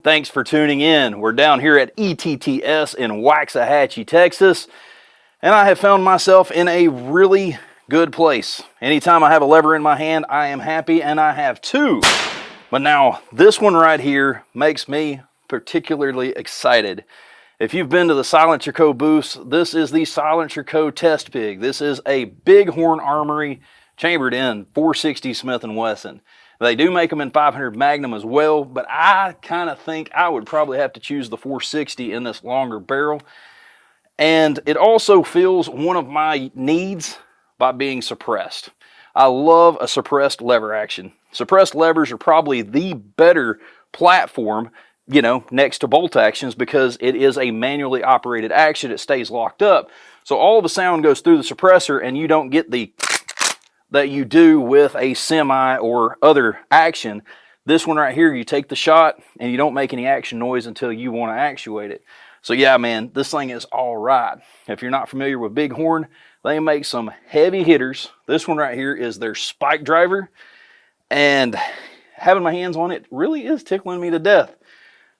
Thanks for tuning in. We're down here at ETTS in Waxahachie, Texas, and I have found myself in a really good place. Anytime I have a lever in my hand, I am happy, and I have two. But now, this one right here makes me particularly excited. If you've been to the Silencer Co. booths, this is the Silencer Co. Test Pig. This is a Bighorn Armory chambered in 460 Smith & Wesson. They do make them in 500 Magnum as well, but I kind of think I would probably have to choose the 460 in this longer barrel. And it also fills one of my needs by being suppressed. I love a suppressed lever action. Suppressed levers are probably the better platform, you know, next to bolt actions, because it is a manually operated action. It stays locked up. So all the sound goes through the suppressor and you don't get the that you do with a semi or other action. This one right here, you take the shot and you don't make any action noise until you want to actuate it. So yeah, man, this thing is all right. If you're not familiar with Bighorn, they make some heavy hitters. This one right here is their spike driver, and having my hands on it really is tickling me to death.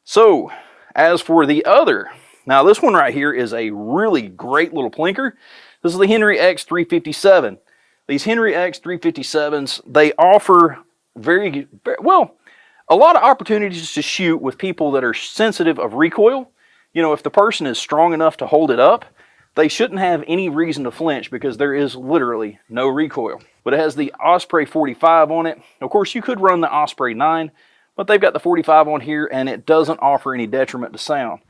So as for the other, now this one right here is a really great little plinker. This is the Henry X357. These Henry X357s, they offer well, a lot of opportunities to shoot with people that are sensitive of recoil. You know, if the person is strong enough to hold it up, they shouldn't have any reason to flinch because there is literally no recoil. But it has the Osprey 45 on it. Of course, you could run the Osprey 9, but they've got the 45 on here and it doesn't offer any detriment to sound.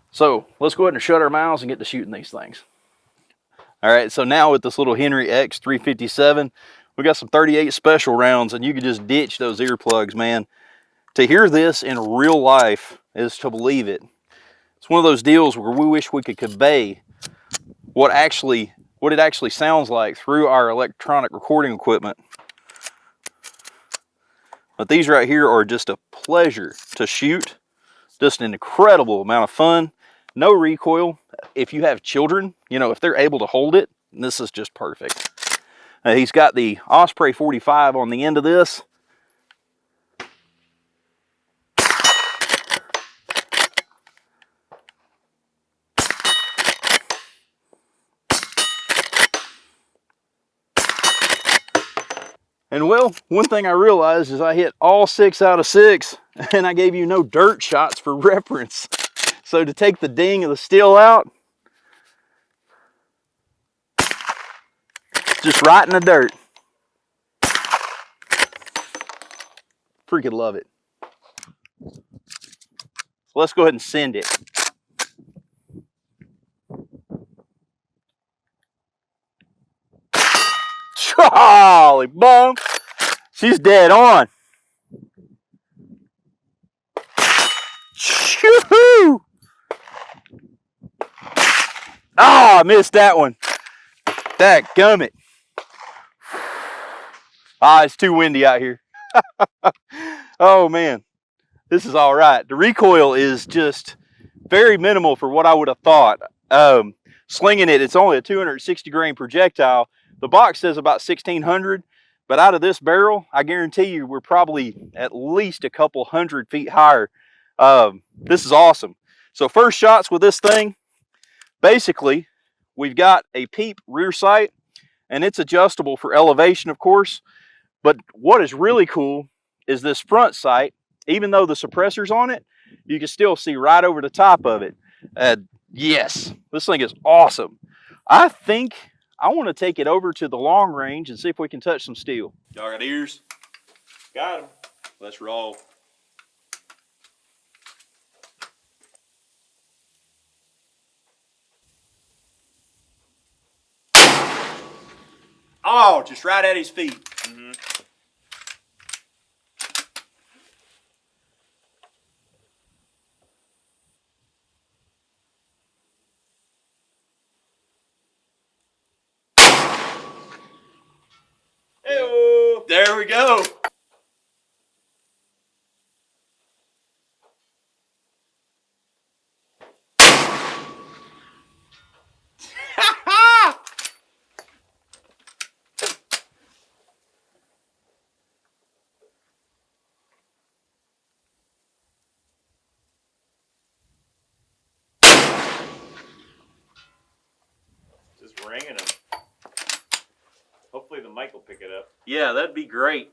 So let's go ahead and shut our mouths and get to shooting these things. All right, so now with this little Henry X357, we got some 38 special rounds, and you can just ditch those earplugs, man. To hear this in real life is to believe it. It's one of those deals where we wish we could convey what it actually sounds like through our electronic recording equipment. But these right here are just a pleasure to shoot. Just an incredible amount of fun. No recoil. If you have children, you know, if they're able to hold it, this is just perfect. He's got the Osprey 45 on the end of this. And well, one thing I realized is I hit all 6 out of 6, and I gave you no dirt shots for reference. So to take the ding of the steel out, just right in the dirt. Freaking love it. So let's go ahead and send it. Holy bum! She's dead on. Shoo-hoo! Oh, I missed that one. Dadgummit. Ah, it's too windy out here. Oh man, this is all right. The recoil is just very minimal for what I would have thought. Slinging it, it's only a 260 grain projectile. The box says about 1600, but out of this barrel, I guarantee you we're probably at least a couple 100 feet higher. This is awesome. So first shots with this thing, basically, we've got a peep rear sight, and it's adjustable for elevation, of course. But what is really cool is this front sight. Even though the suppressor's on it, you can still see right over the top of it. Yes, this thing is awesome. I think I want to take it over to the long range and see if we can touch some steel. Y'all got ears? Got them. Let's roll. Oh, just right at his feet. Mm-hmm. Hey-oh. There we go. mic will pick it up. Yeah, that'd be great.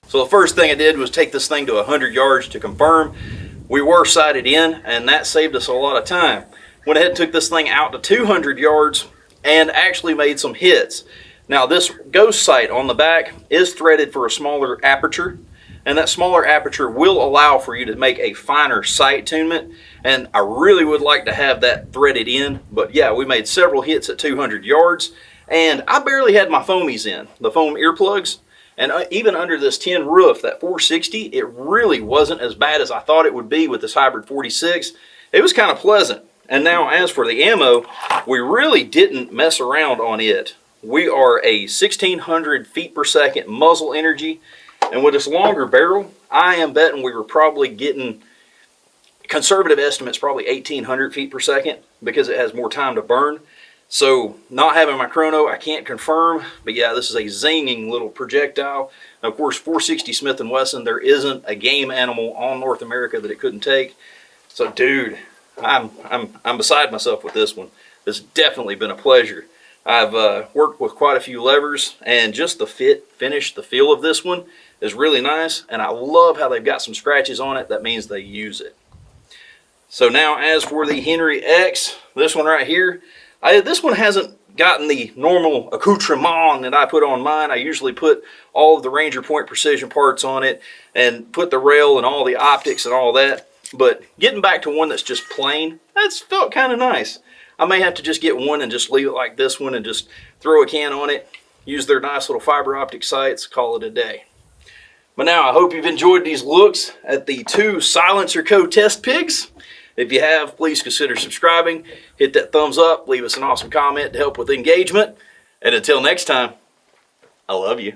So the first thing I did was take this thing to 100 yards to confirm we were sighted in, and that saved us a lot of time. Went ahead and took this thing out to 200 yards and actually made some hits. Now this ghost sight on the back is threaded for a smaller aperture, and that smaller aperture will allow for you to make a finer sight tunement, and I really would like to have that threaded in. But yeah, we made several hits at 200 yards, and I barely had my foamies in, the foam earplugs. And even under this tin roof, that 460, it really wasn't as bad as I thought it would be with this hybrid 46. It was kind of pleasant. And now as for the ammo, we really didn't mess around on it. We are a 1600 feet per second muzzle energy. And with this longer barrel, I am betting we were probably getting, conservative estimates, probably 1800 feet per second because it has more time to burn. So not having my chrono, I can't confirm, but yeah, this is a zinging little projectile. Now, of course, 460 Smith & Wesson, there isn't a game animal on North America that it couldn't take. So dude, I'm beside myself with this one. It's definitely been a pleasure. I've worked with quite a few levers, and just the finish, the feel of this one is really nice, and I love how they've got some scratches on it. That means they use it. So now as for the Henry X, this one right here, this one hasn't gotten the normal accoutrement that I put on mine. I usually put all of the Ranger Point precision parts on it and put the rail and all the optics and all that. But getting back to one that's just plain, that's felt kind of nice. I may have to just get one and just leave it like this one and just throw a can on it, use their nice little fiber optic sights, call it a day. But now I hope you've enjoyed these looks at the two Silencer Co. test pigs. If you have, please consider subscribing, hit that thumbs up, leave us an awesome comment to help with engagement. And until next time, I love you.